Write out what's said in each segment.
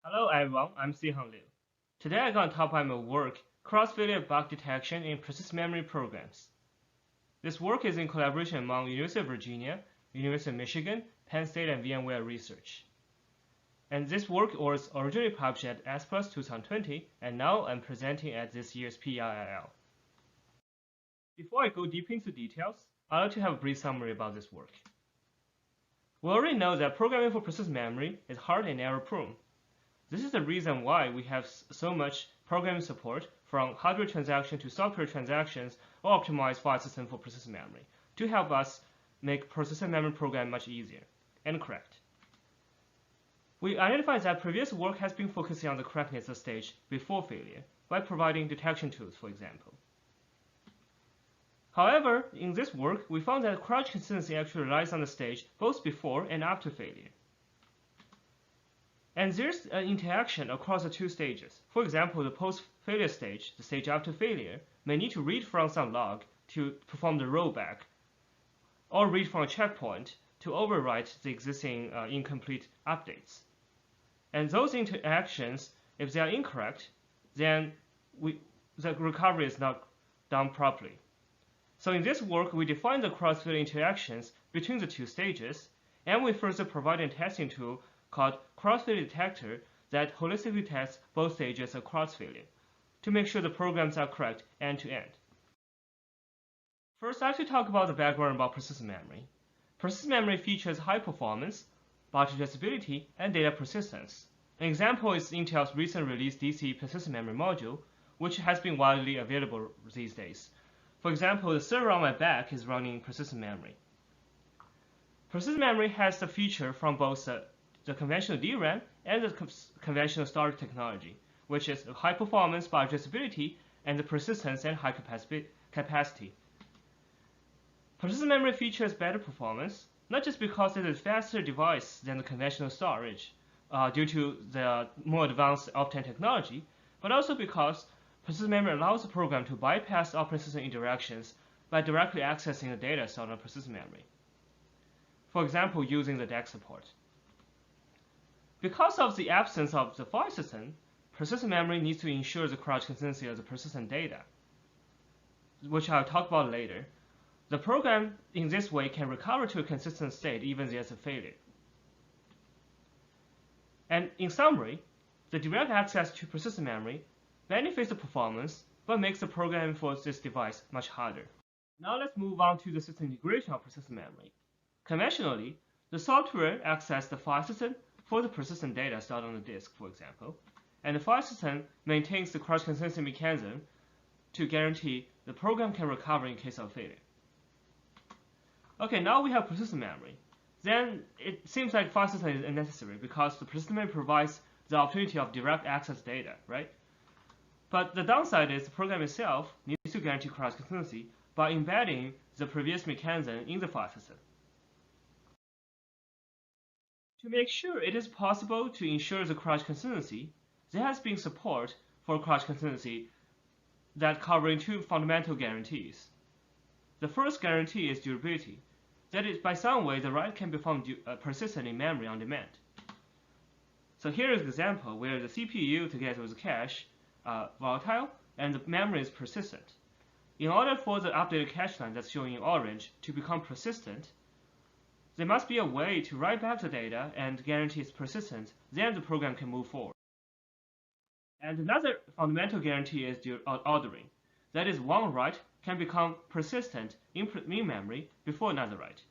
Hello everyone, I'm Sihang Liu. Today I'm going to talk about my work, cross-failure bug detection in persistent memory programs. This work is in collaboration among University of Virginia, University of Michigan, Penn State, and VMware Research. And this work was originally published at ASPLUS 2020, and now I'm presenting at this year's PIRL. Before I go deep into details, I'd like to have a brief summary about this work. We already know that programming for persistent memory is hard and error-prone. This is the reason why we have so much programming support from hardware transactions to software transactions or optimized file system for persistent memory to help us make persistent memory program much easier and correct. We identified that previous work has been focusing on the correctness stage before failure by providing detection tools, for example. However, in this work, we found that crouch consistency actually relies on the stage both before and after failure. And there's an interaction across the two stages. For example, the post-failure stage, the stage after failure, may need to read from some log to perform the rollback, or read from a checkpoint to overwrite the existing incomplete updates. And those interactions, if they are incorrect, then the recovery is not done properly. So in this work, we define the cross-failure interactions between the two stages, and we further provide a testing tool called XFDetector that holistically tests both stages of cross-failure to make sure the programs are correct end-to-end. First, I'd like to talk about the background about persistent memory. Persistent memory features high performance, large addressability, and data persistence. An example is Intel's recent released DC persistent memory module, which has been widely available these days. For example, the server on my back is running persistent memory. Persistent memory has the feature from both the conventional DRAM and the conventional storage technology, which is high performance by addressability and the persistence and high capacity. Persistent memory features better performance, not just because it is a faster device than the conventional storage due to the more advanced Optane technology, but also because persistent memory allows the program to bypass operating system interactions by directly accessing the data stored on persistent memory. For example, using the DAC support. Because of the absence of the file system, persistent memory needs to ensure the crouch consistency of the persistent data, which I'll talk about later. The program in this way can recover to a consistent state even if there's a failure. And in summary, the direct access to persistent memory benefits the performance but makes the programming for this device much harder. Now let's move on to the system integration of persistent memory. Conventionally, the software accesses the file system for the persistent data stored on the disk, for example, and the file system maintains the crouch consistency mechanism to guarantee the program can recover in case of failure. Okay, now we have persistent memory. Then it seems like file system is unnecessary because the persistent memory provides the opportunity of direct access data, right? But the downside is the program itself needs to guarantee crouch consistency by embedding the previous mechanism in the file system. To make sure it is possible to ensure the crouch consistency, there has been support for crouch consistency that covering two fundamental guarantees. The first guarantee is durability. That is, by some way, the write can become persistent in memory on demand. So here is an example where the CPU together with the cache are volatile and the memory is persistent. In order for the updated cache line that's showing in orange to become persistent, there must be a way to write back the data and guarantee its persistence, then the program can move forward. And another fundamental guarantee is ordering. That is, one write can become persistent in memory before another write.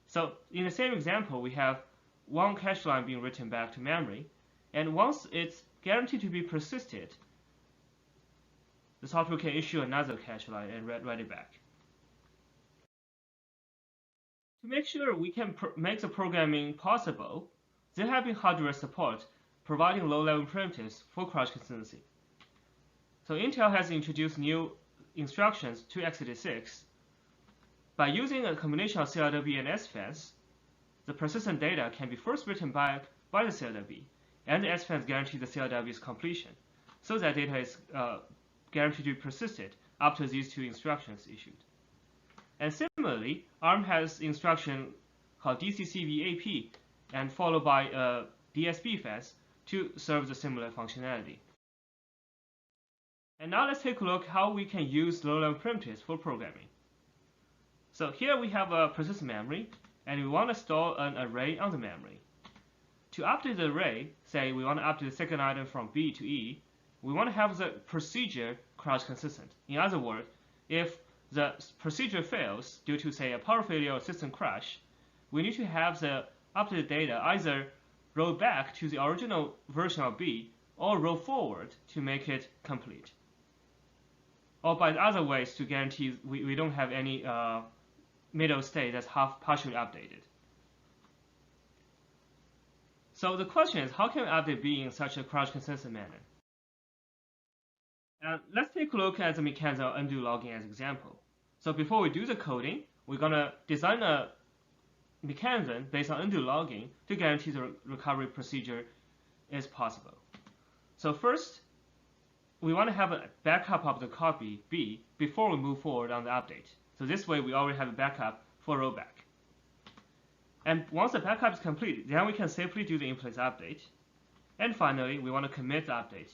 So in the same example, we have one cache line being written back to memory, and once it's guaranteed to be persisted, the software can issue another cache line and write it back. To make sure we can make the programming possible, there have been hardware support providing low-level primitives for crouch consistency. So Intel has introduced new instructions to x86. By using a combination of CLW and SFENS, the persistent data can be first written back by the CLW, and the SFENS guarantee the CLW's completion, so that data is guaranteed to be persisted after these two instructions issued. And similarly, ARM has instruction called DCCVAP and followed by a DSB fence to serve the similar functionality. And now let's take a look how we can use low-level primitives for programming. So here we have a persistent memory, and we want to store an array on the memory. To update the array, say we want to update the second item from B to E, we want to have the procedure cross-consistent. In other words, if the procedure fails due to, say, a power failure or system crash, we need to have the updated data either roll back to the original version of B or roll forward to make it complete. Or by other ways to guarantee we don't have any middle state that's partially updated. So the question is, how can we update B in such a cross-consistent manner? And let's take a look at the mechanism of undo logging as an example. So before we do the coding, we're going to design a mechanism based on undo logging to guarantee the recovery procedure is possible. So first, we want to have a backup of the copy B before we move forward on the update. So this way we already have a backup for rollback. And once the backup is complete, then we can safely do the in-place update. And finally, we want to commit the update,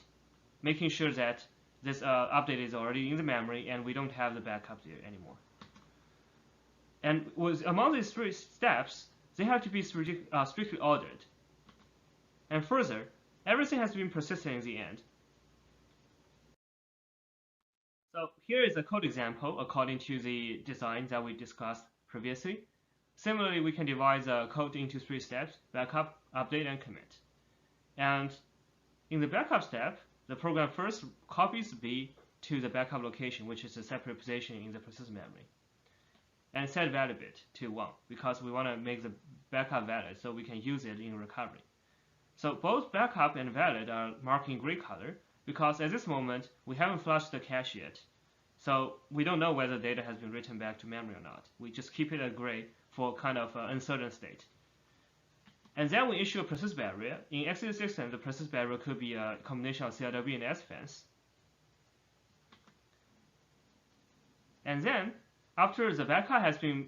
making sure that this update is already in the memory and we don't have the backup there anymore. And among these three steps, they have to be strictly ordered. And further, everything has to be persistent in the end. So here is a code example according to the design that we discussed previously. Similarly, we can divide the code into three steps: backup, update, and commit. And in the backup step, the program first copies B to the backup location, which is a separate position in the persistent memory, and set valid bit to 1 because we want to make the backup valid so we can use it in recovery. So both backup and valid are marked in gray color because at this moment we haven't flushed the cache yet. So we don't know whether data has been written back to memory or not. We just keep it at gray for kind of uncertain state. And then we issue a persist barrier. In XFDetector, the persist barrier could be a combination of CLW and sfence. And then, after the backup has been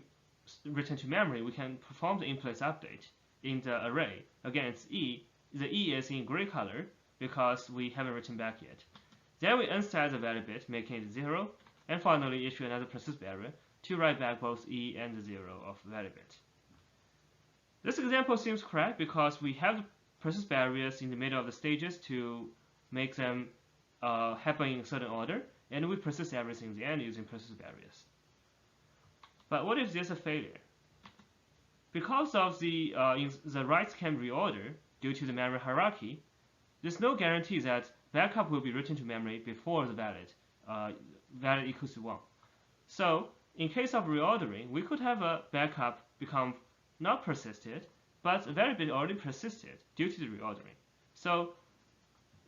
written to memory, we can perform the in-place update in the array. Again, it's E. The E is in gray color because we haven't written back yet. Then we unset the valid bit, making it 0, and finally issue another persist barrier to write back both E and the 0 of valid bit. This example seems correct because we have persist barriers in the middle of the stages to make them happen in a certain order, and we persist everything in the end using persist barriers. But what if there's a failure? Because of the writes can reorder due to the memory hierarchy, there's no guarantee that backup will be written to memory before the valid equals to 1. So in case of reordering, we could have a backup become not persisted, but a valid bit already persisted due to the reordering. So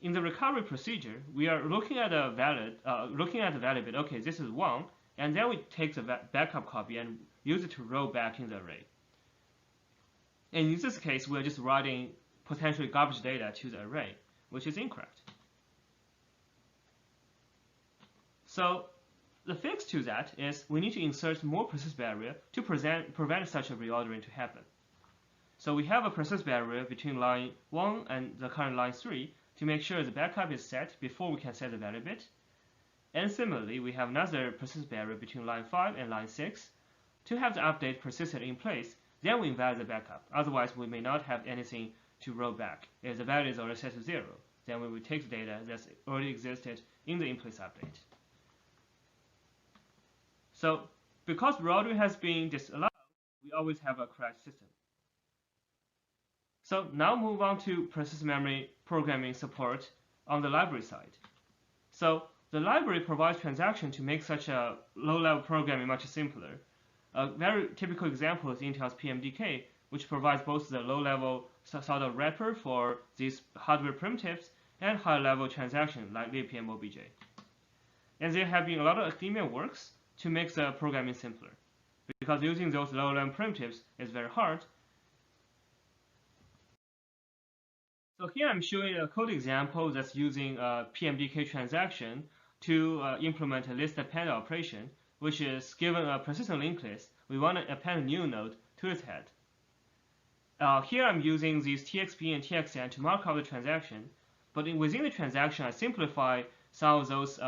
in the recovery procedure, we are looking at the valid bit. Okay, this is 1, and then we take the backup copy and use it to roll back in the array. And in this case, we're just writing potentially garbage data to the array, which is incorrect. So the fix to that is we need to insert more persist barrier to prevent such a reordering to happen. So we have a persist barrier between line 1 and the current line 3 to make sure the backup is set before we can set the valid bit. And similarly, we have another persist barrier between line 5 and line 6 to have the update persisted in place. Then we invalidate the backup. Otherwise, we may not have anything to roll back. If the value is already set to 0, then we will take the data that's already existed in the in-place update. So because reordering has been disallowed, we always have a crashed system. So now move on to persistent memory programming support on the library side. So the library provides transactions to make such a low-level programming much simpler. A very typical example is Intel's PMDK, which provides both the low-level sort of wrapper for these hardware primitives and high-level transactions like libpm obj. And there have been a lot of academia works to make the programming simpler, because using those low-level primitives is very hard. So here I'm showing a code example that's using a PMDK transaction to implement a list append operation, which is given a persistent linked list, we want to append a new node to its head. Here I'm using these TXP and TXN to mark out the transaction, but within the transaction I simplify some of those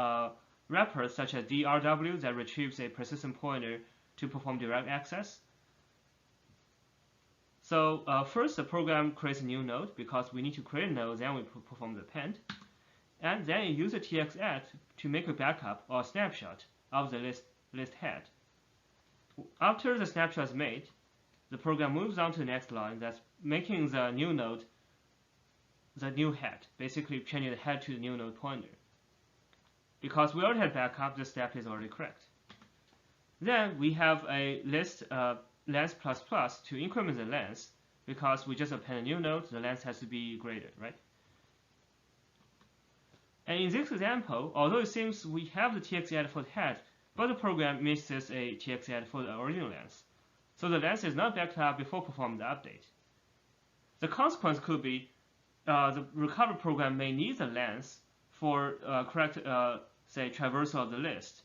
wrappers such as DRW that retrieves a persistent pointer to perform direct access. So first the program creates a new node because we need to create a node, then we perform the append. And then you use a TXadd to make a backup or a snapshot of the list head. After the snapshot is made, the program moves on to the next line that's making the new node the new head, basically changing the head to the new node pointer. Because we already had backup, this step is already correct. Then we have a list length ++ to increment the length, because we just append a new node, the length has to be greater, right? And in this example, although it seems we have the TXadd for the head, but the program misses a TXadd for the original length. So the length is not backed up before performing the update. The consequence could be the recovery program may need the length for correct, say, traversal of the list.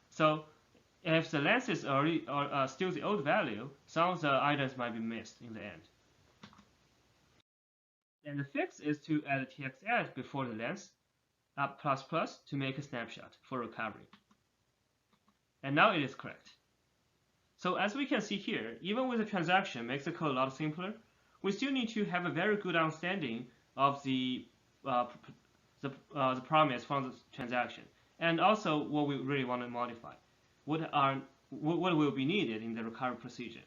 So if the length is already still the old value, some of the items might be missed in the end. And the fix is to add a TXadd before the length up ++ to make a snapshot for recovery. And now it is correct. So as we can see here, even with the transaction makes the code a lot simpler, we still need to have a very good understanding of the promise from the transaction, and also what we really want to modify. What will be needed in the recovery procedure.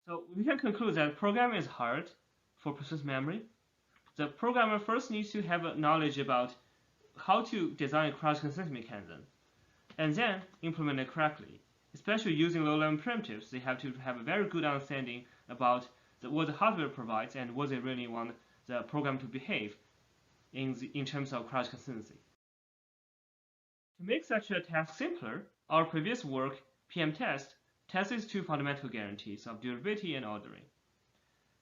So we can conclude that programming is hard for persistent memory. The programmer first needs to have knowledge about how to design a cross-consistency mechanism, and then implement it correctly. Especially using low-level primitives, they have to have a very good understanding about what the hardware provides and what they really want the program to behave in terms of cross-consistency. To make such a task simpler, our previous work, PM test, tests two fundamental guarantees of durability and ordering.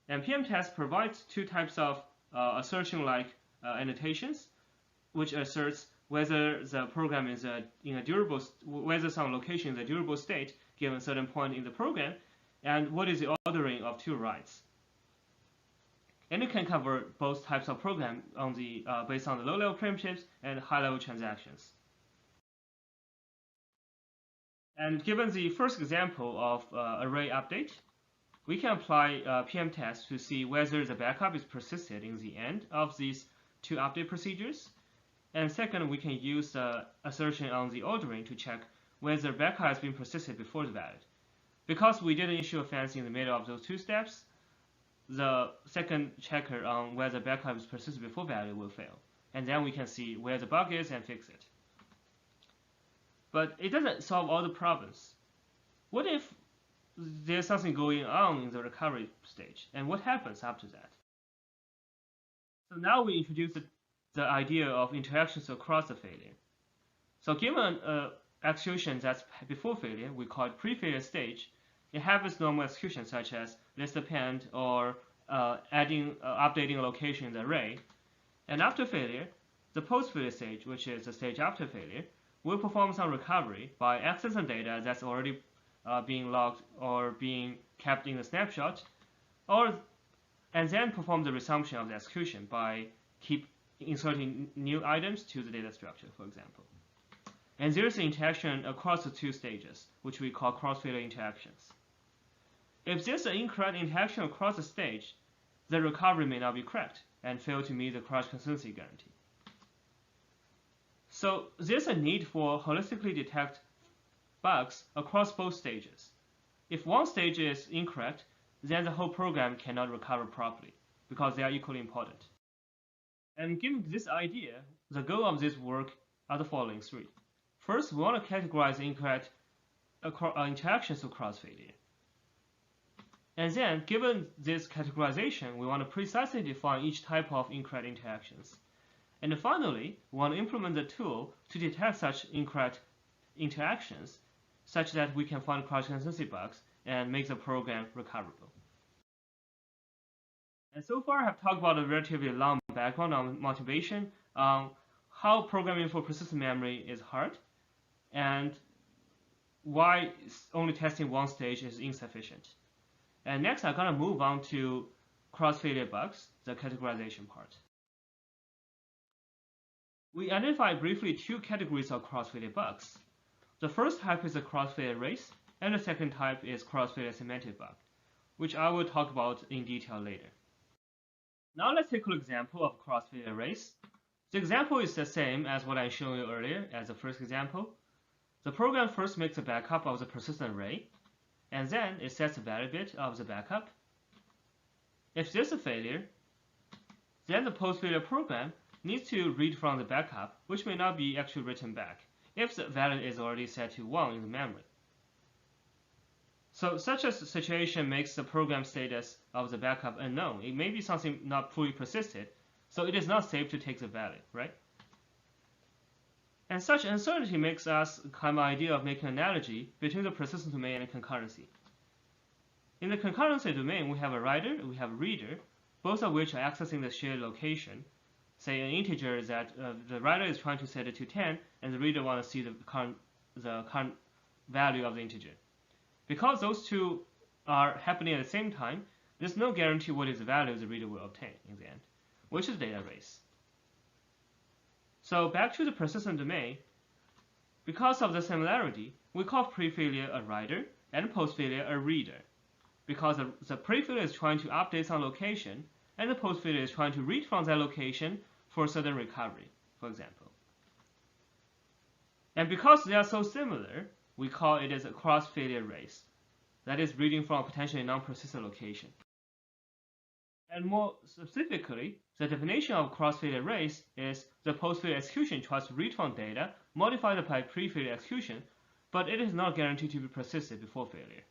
And PM test provides two types of assertion-like annotations, which asserts whether the program is in a durable, whether some location is a durable state given a certain point in the program, and what is the ordering of two writes. And it can cover both types of program on the based on the low-level primitives and high-level transactions. And given the first example of array update, we can apply PM test to see whether the backup is persisted in the end of these two update procedures. And second, we can use assertion on the ordering to check whether backup has been persisted before the valid. Because we didn't issue a fancy in the middle of those two steps, the second checker on whether backup is persisted before valid will fail. And then we can see where the bug is and fix it. But it doesn't solve all the problems. What if there's something going on in the recovery stage, and what happens after that? So now we introduce the idea of interactions across the failure. So given an execution that's before failure, we call it pre-failure stage. It has its normal execution such as list append or updating a location in the array. And after failure, the post-failure stage, which is the stage after failure, will perform some recovery by accessing data that's already being logged or being kept in the snapshot, and then perform the resumption of the execution by keep inserting new items to the data structure, for example. And there's an interaction across the two stages, which we call cross-failure interactions. If there's an incorrect interaction across the stage, the recovery may not be correct and fail to meet the cross-consistency guarantee. So there's a need for holistically detect bugs across both stages. If one stage is incorrect, then the whole program cannot recover properly because they are equally important. And given this idea, the goal of this work are the following three. First, we want to categorize incorrect interactions across failure. And then, given this categorization, we want to precisely define each type of incorrect interactions. And finally, we want to implement the tool to detect such incorrect interactions such that we can find cross-consistency bugs and make the program recoverable. And so far, I have talked about a relatively long background on motivation, how programming for persistent memory is hard, and why only testing one stage is insufficient. And next, I'm going to move on to cross-failure bugs, the categorization part. We identified briefly two categories of cross-failure bugs. The first type is a cross-failure race, and the second type is cross-failure semantic bug, which I will talk about in detail later. Now let's take an example of cross-failure race. The example is the same as what I showed you earlier as the first example. The program first makes a backup of the persistent array, and then it sets the value bit of the backup. If there's a failure, then the post-failure program needs to read from the backup, which may not be actually written back, if the value is already set to 1 in the memory. So such a situation makes the program status of the backup unknown. It may be something not fully persisted, so it is not safe to take the value, right? And such uncertainty makes us have an idea of making an analogy between the persistent domain and concurrency. In the concurrency domain, we have a writer, we have a reader, both of which are accessing the shared location. Say an integer that the writer is trying to set it to 10, and the reader wants to see the current value of the integer. Because those two are happening at the same time, there's no guarantee what is the value the reader will obtain in the end, which is data race. So back to the persistent domain, because of the similarity, we call pre-failure a writer and post-failure a reader, because the pre-failure is trying to update some location, and the post-failure is trying to read from that location for certain recovery, for example. And because they are so similar, we call it as a cross-failure race, that is reading from a potentially non-persistent location. And more specifically, the definition of cross-failure race is the post-failure execution tries to read from data modified by pre-failure execution, but it is not guaranteed to be persisted before failure.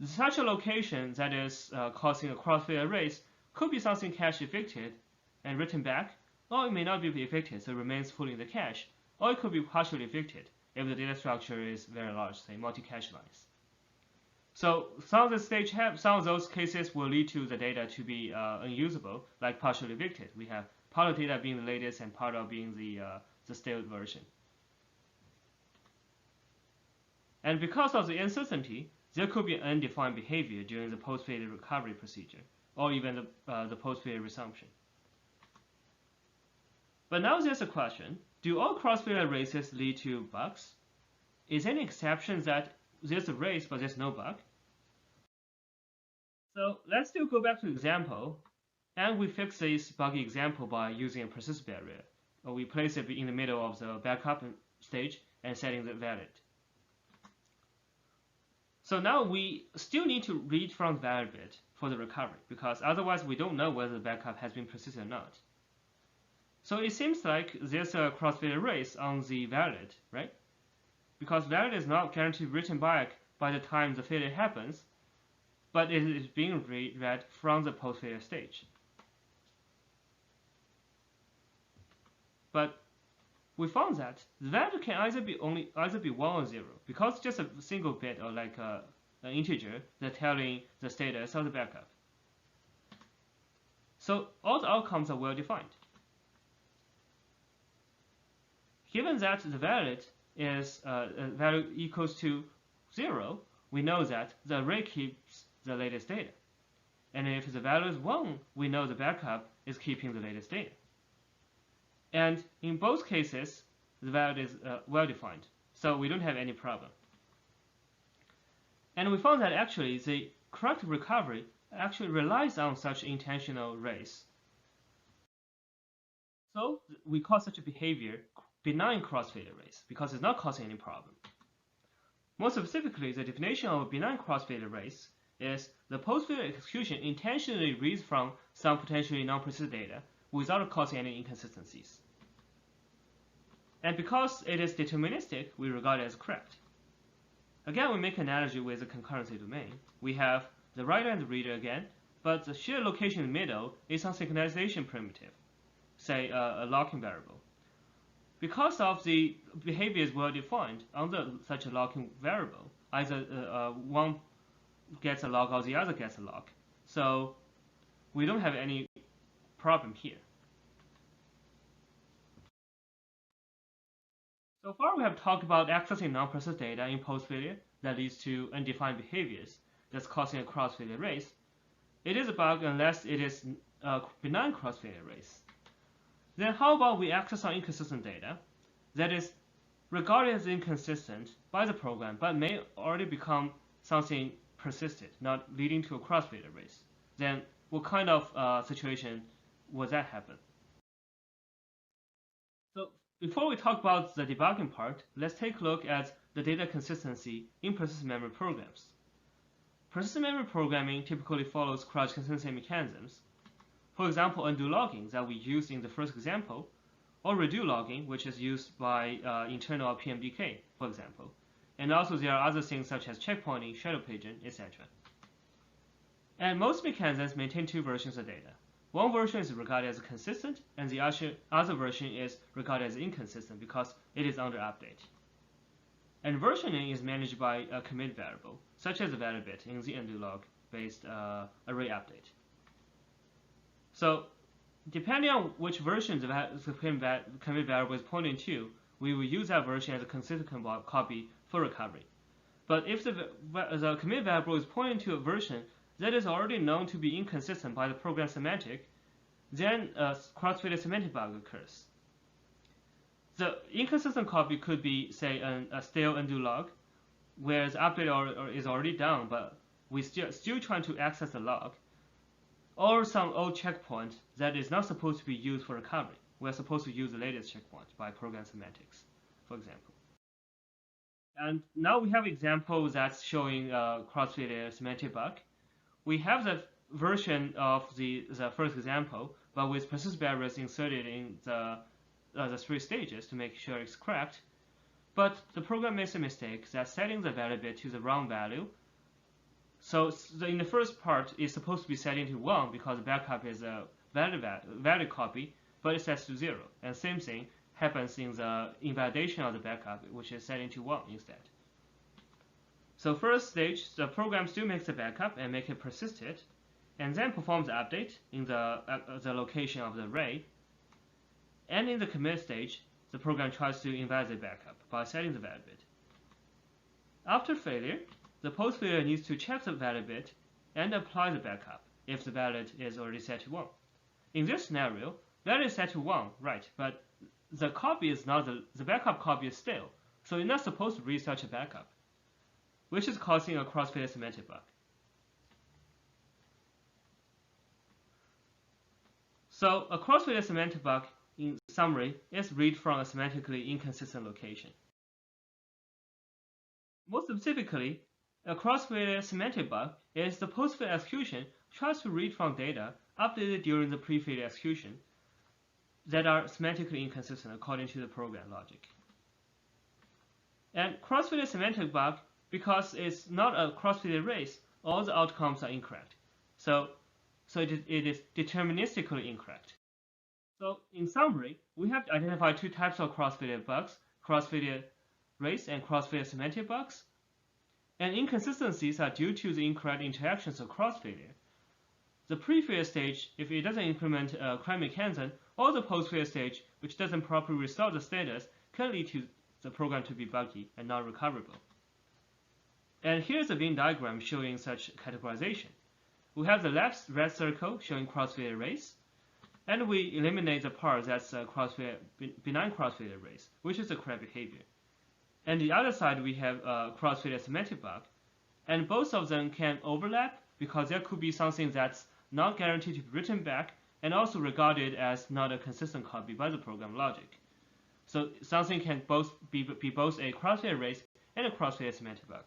Such a location that is causing a cross-failure race could be something cache evicted and written back, or it may not be evicted, so it remains fully in the cache, or it could be partially evicted if the data structure is very large, say multi-cache lines. So some of those cases will lead to the data to be unusable, like partially evicted. We have part of data being the latest and part of being the stale version. And because of the uncertainty, there could be undefined behavior during the post-failure recovery procedure, or even the post-failure resumption. But now there's a question: do all cross-failure races lead to bugs? Is there any exception that there's a race but there's no bug? So let's still go back to the example, and we fix this buggy example by using a persist barrier. Or we place it in the middle of the backup stage and setting the valid. So now we still need to read from the valid bit for the recovery, because otherwise we don't know whether the backup has been persisted or not. So it seems like there's a cross-failure race on the valid, right? Because valid is not guaranteed written back by the time the failure happens, but it is being read from the post-failure stage. But we found that the value can either be 1 or 0, because it's just a single bit or like an integer that's telling the status of the backup. So all the outcomes are well defined. Given that the valid is value equals to 0, we know that the array keeps the latest data. And if the value is 1, we know the backup is keeping the latest data. And in both cases, the value is well defined, so we don't have any problem. And we found that actually the correct recovery actually relies on such intentional race. So we call such a behavior benign cross-failure race, because it's not causing any problem. More specifically, the definition of a benign cross-failure race is the post-failure execution intentionally reads from some potentially non-persistent data without causing any inconsistencies. And because it is deterministic, we regard it as correct. Again, we make an analogy with the concurrency domain. We have the writer and the reader again, but the shared location in the middle is some synchronization primitive, say a locking variable. Because of the behavior is well defined under such a locking variable, either one gets a lock or the other gets a lock. So we don't have any problem here. So far we have talked about accessing non-persistent data in post-failure that leads to undefined behaviors that's causing a cross-failure race, it is a bug unless it is a benign cross-failure race. Then how about we access our inconsistent data that is regarded as inconsistent by the program but may already become something persisted, not leading to a cross-failure race? Then what kind of situation would that happen? So before we talk about the debugging part, let's take a look at the data consistency in persistent memory programs. Persistent memory programming typically follows crouch consistency mechanisms. For example, undo logging that we used in the first example, or redo logging, which is used by internal PMDK, for example. And also there are other things such as checkpointing, shadow paging, etc. And most mechanisms maintain two versions of data. One version is regarded as consistent, and the other version is regarded as inconsistent because it is under update. And versioning is managed by a commit variable, such as a value bit in the undo log based array update. So depending on which version the commit variable is pointing to, we will use that version as a consistent copy for recovery. But if the commit variable is pointing to a version that is already known to be inconsistent by the program semantic, then a cross-failure semantic bug occurs. The inconsistent copy could be, say, a stale undo log, where the update is already done, but we still trying to access the log, or some old checkpoint that is not supposed to be used for recovery. We're supposed to use the latest checkpoint by program semantics, for example. And now we have examples that's showing cross-failure semantic bug. We have the version of the first example, but with persist barriers inserted in the 3 stages to make sure it's correct. But the program makes a mistake that setting the value bit to the wrong value. So in the first part, it's supposed to be setting to 1 because the backup is a valid copy, but it sets to 0. And same thing happens in the invalidation of the backup, which is setting to 1 instead. So first stage, the program still makes the backup and make it persisted, and then performs the update in the location of the array. And in the commit stage, the program tries to invalidate the backup by setting the value bit. After failure, the post-failure needs to check the value bit and apply the backup if the valid is already set to 1. In this scenario, valid is set to 1, right, but the copy is not the backup copy is stale, so you're not supposed to read such a backup, which is causing a cross-failure semantic bug. So a cross-failure semantic bug, in summary, is read from a semantically inconsistent location. More specifically, a cross-failure semantic bug is the post-failure execution tries to read from data updated during the pre-failure execution that are semantically inconsistent according to the program logic. And cross-failure semantic bug, because it's not a cross-failure race, all the outcomes are incorrect. So it is deterministically incorrect. So in summary, we have to identify 2 types of cross-failure bugs, cross-failure race and cross-failure semantic bugs. And inconsistencies are due to the incorrect interactions of cross-failure. The pre-failure stage, if it doesn't implement a correct mechanism, or the post-failure stage, which doesn't properly restore the status, can lead to the program to be buggy and not recoverable. And here's a Venn diagram showing such categorization. We have the left red circle showing cross-failure race, and we eliminate the part that's a benign cross-failure race, which is the correct behavior. And the other side, we have a cross-failure semantic bug, and both of them can overlap because there could be something that's not guaranteed to be written back and also regarded as not a consistent copy by the program logic. So something can be both a cross-failure race and a cross-failure semantic bug.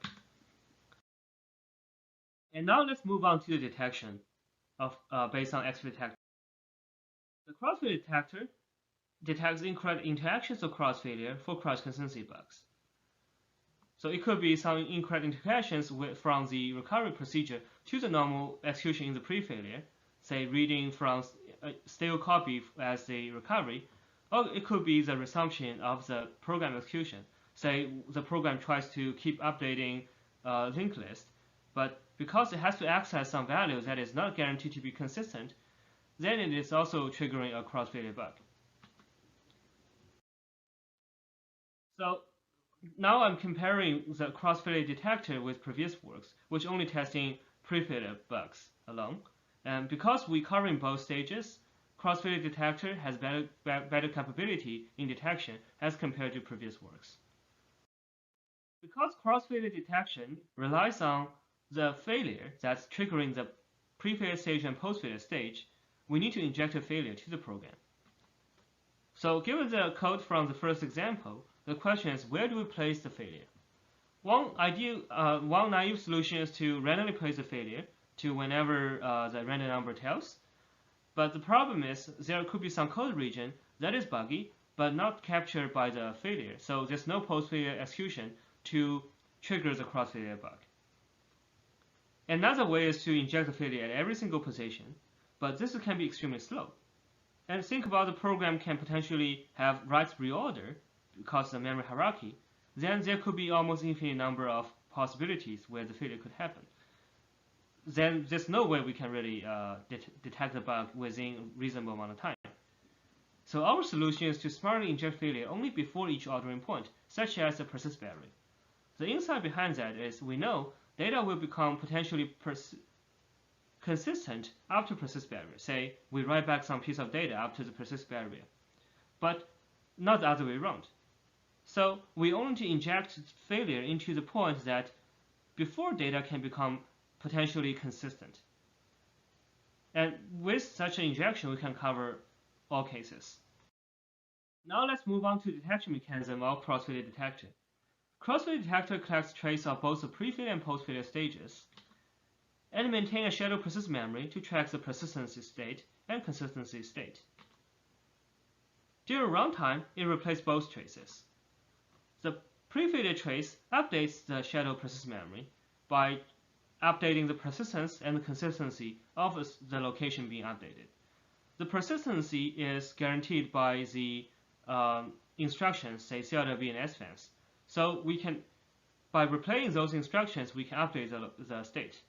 And now let's move on to the detection of based on XFDetector. The cross-failure detector detects incorrect interactions of cross-failure for cross-consistency bugs. So it could be some incorrect interactions from the recovery procedure to the normal execution in the pre-failure, say reading from a stale copy as the recovery, or it could be the resumption of the program execution. Say the program tries to keep updating linked list, but because it has to access some value that is not guaranteed to be consistent, then it is also triggering a cross-failure bug. So Now I'm comparing the cross-failure detector with previous works, which only testing pre-failure bugs alone. And because we're covering both stages, cross-failure detector has better capability in detection as compared to previous works. Because cross-failure detection relies on the failure that's triggering the pre-failure stage and post-failure stage, we need to inject a failure to the program. So given the code from the first example, the question is, where do we place the failure? One naive solution is to randomly place the failure to whenever the random number tells. But the problem is there could be some code region that is buggy but not captured by the failure. So there's no post-failure execution to trigger the cross-failure bug. Another way is to inject the failure at every single position, but this can be extremely slow. And think about the program can potentially have writes reorder because of the memory hierarchy. Then there could be almost infinite number of possibilities where the failure could happen. Then there's no way we can really detect the bug within a reasonable amount of time. So our solution is to smartly inject failure only before each ordering point, such as the persist barrier. The insight behind that is we know data will become potentially consistent after persist barrier. Say we write back some piece of data after the persist barrier, but not the other way around. So we only to inject failure into the point that before data can become potentially consistent. And with such an injection, we can cover all cases. Now let's move on to the detection mechanism of cross-failure detector. Cross-failure detector collects trace of both the pre-failure and post-failure stages, and maintain a shadow persist memory to track the persistency state and consistency state. During runtime, it replaces both traces. The pre-failure trace updates the shadow persist memory by updating the persistence and the consistency of the location being updated. The persistency is guaranteed by the instructions, say CLW and SFANS. So we can, by replacing those instructions, we can update the state.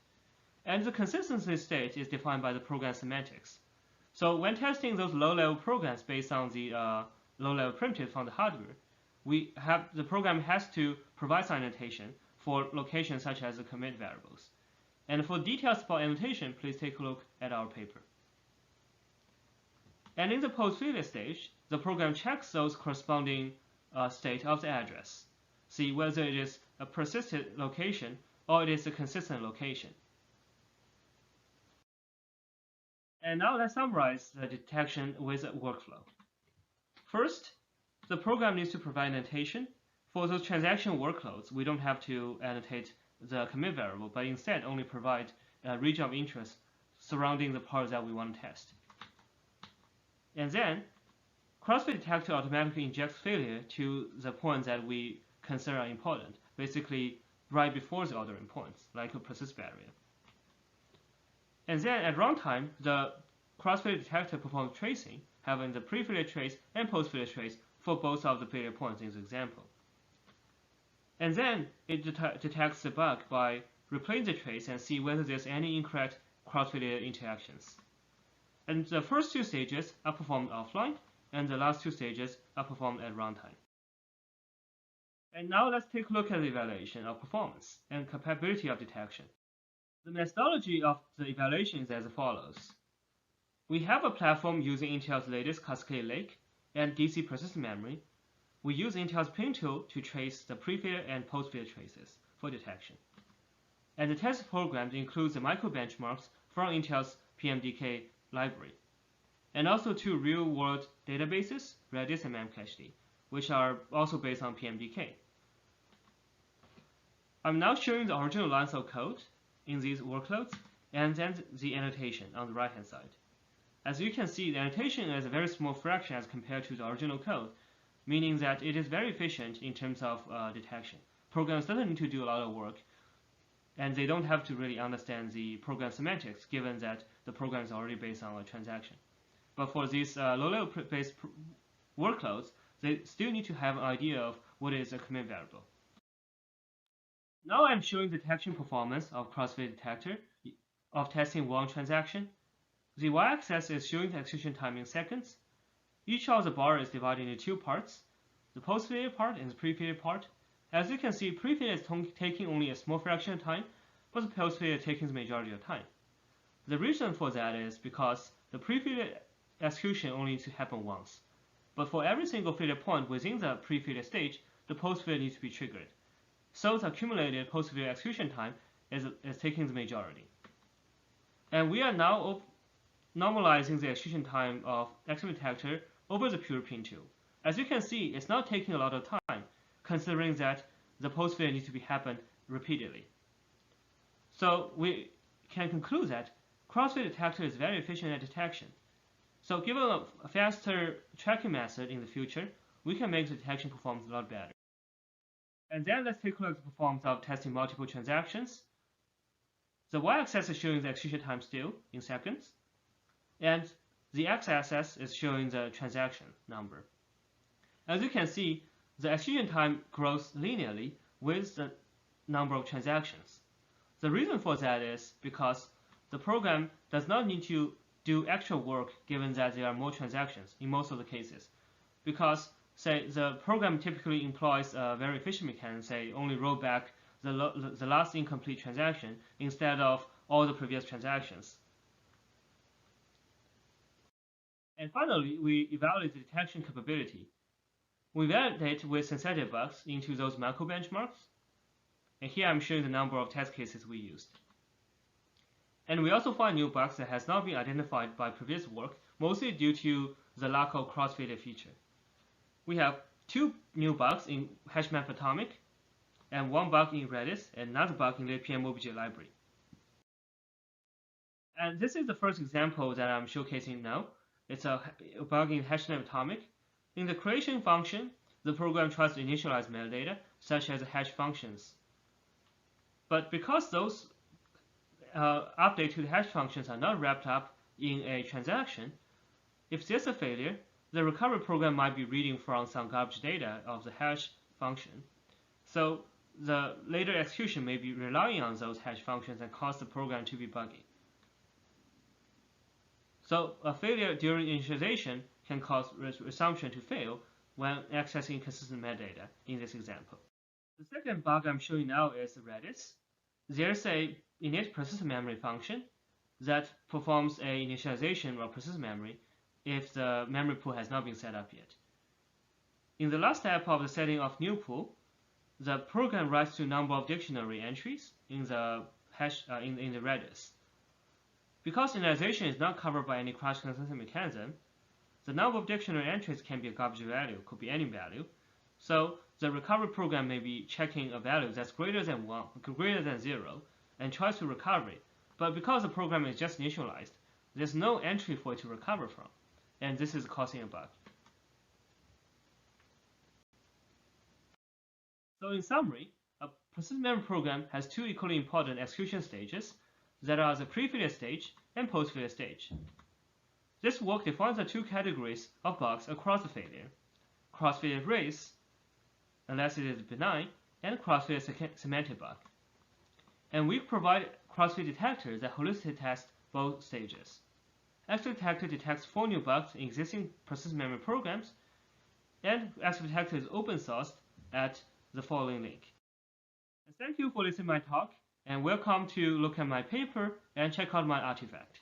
And the consistency state is defined by the program semantics. So when testing those low-level programs based on the low-level primitives from the hardware, the program has to provide some annotation for locations such as the commit variables. And for details about annotation, please take a look at our paper. And in the post-failure stage, the program checks those corresponding state of the address, see whether it is a persistent location or it is a consistent location. And now let's summarize the detection with a workflow. First, the program needs to provide annotation. For those transaction workloads, we don't have to annotate the commit variable, but instead only provide a region of interest surrounding the part that we want to test. And then, cross-failure detector automatically injects failure to the points that we consider are important, basically right before the ordering points, like a persist barrier. And then at runtime, the cross-failure detector performs tracing, having the pre-failure trace and post-failure trace for both of the failure points in the example. And then it detects the bug by replaying the trace and see whether there's any incorrect cross-failure interactions. And the first two stages are performed offline, and the last two stages are performed at runtime. And now let's take a look at the evaluation of performance and capability of detection. The methodology of the evaluation is as follows. We have a platform using Intel's latest Cascade Lake and DC persistent memory. We use Intel's pin tool to trace the pre-failure and post-failure traces for detection. And the test program includes the micro benchmarks from Intel's PMDK library, and also two real-world databases, Redis and Memcached, which are also based on PMDK. I'm now showing the original lines of code in these workloads, and then the annotation on the right-hand side. As you can see, the annotation is a very small fraction as compared to the original code, meaning that it is very efficient in terms of detection. Programs don't need to do a lot of work, and they don't have to really understand the program semantics, given that the program is already based on a transaction. But for these low-level based workloads, they still need to have an idea of what is a commit variable. Now I'm showing the detection performance of cross-failure detector of testing one transaction. The y-axis is showing the execution time in seconds. Each of the bar is divided into two parts, the post-failure part and the pre-failure part. As you can see, pre-failure is taking only a small fraction of time, but the post-failure taking the majority of time. The reason for that is because the pre-failure execution only needs to happen once. But for every single failure point within the pre-failure stage, the post-failure needs to be triggered. So the accumulated post-failure execution time is taking the majority. And we are now normalizing the execution time of XFDetector over the pure pin2. As you can see, it's not taking a lot of time, considering that the post-failure needs to be happened repeatedly. So we can conclude that cross-failure detector is very efficient at detection. So given a faster tracking method in the future, we can make the detection performance a lot better. And then let's take a look at the performance of testing multiple transactions. The y-axis is showing the execution time still in seconds, and the x-axis is showing the transaction number. As you can see, the execution time grows linearly with the number of transactions. The reason for that is because the program does not need to do extra work given that there are more transactions in most of the cases. Because, say, the program typically employs a very efficient mechanism, say, only roll back the last incomplete transaction instead of all the previous transactions. And finally, we evaluate the detection capability. We validate with sensitive bugs into those macro benchmarks. And here I'm showing the number of test cases we used. And we also find new bugs that has not been identified by previous work, mostly due to the lack of cross-failure feature. We have 2 new bugs in HashMap Atomic, and 1 bug in Redis, and another bug in the PMOBJ library. And this is the first example that I'm showcasing now. It's a bug in HashMap Atomic. In the creation function, the program tries to initialize metadata, such as hash functions. But because those updates to the hash functions are not wrapped up in a transaction, if there's a failure, the recovery program might be reading from some garbage data of the hash function. So the later execution may be relying on those hash functions and cause the program to be buggy. So a failure during initialization can cause resumption to fail when accessing inconsistent metadata in this example. The second bug I'm showing now is Redis. There's a init persistent memory function that performs a initialization of persistent memory if the memory pool has not been set up yet. In the last step of the setting of new pool, the program writes to a number of dictionary entries in the in the Redis. Because initialization is not covered by any cross-consistent mechanism, the number of dictionary entries can be a garbage value, could be any value. So the recovery program may be checking a value that's greater than 0, and tries to recover it. But because the program is just initialized, there's no entry for it to recover from, and this is causing a bug. So in summary, a persistent memory program has 2 equally important execution stages that are the pre-failure stage and post-failure stage. This work defines the 2 categories of bugs across the failure: cross-failure race, unless it is benign, and cross-failure semantic bug. And we provide cross-failure detectors that holistically test both stages. XFDetector detects 4 new bugs in existing persistent memory programs, and XFDetector is open sourced at the following link. And thank you for listening to my talk, and welcome to look at my paper and check out my artifact.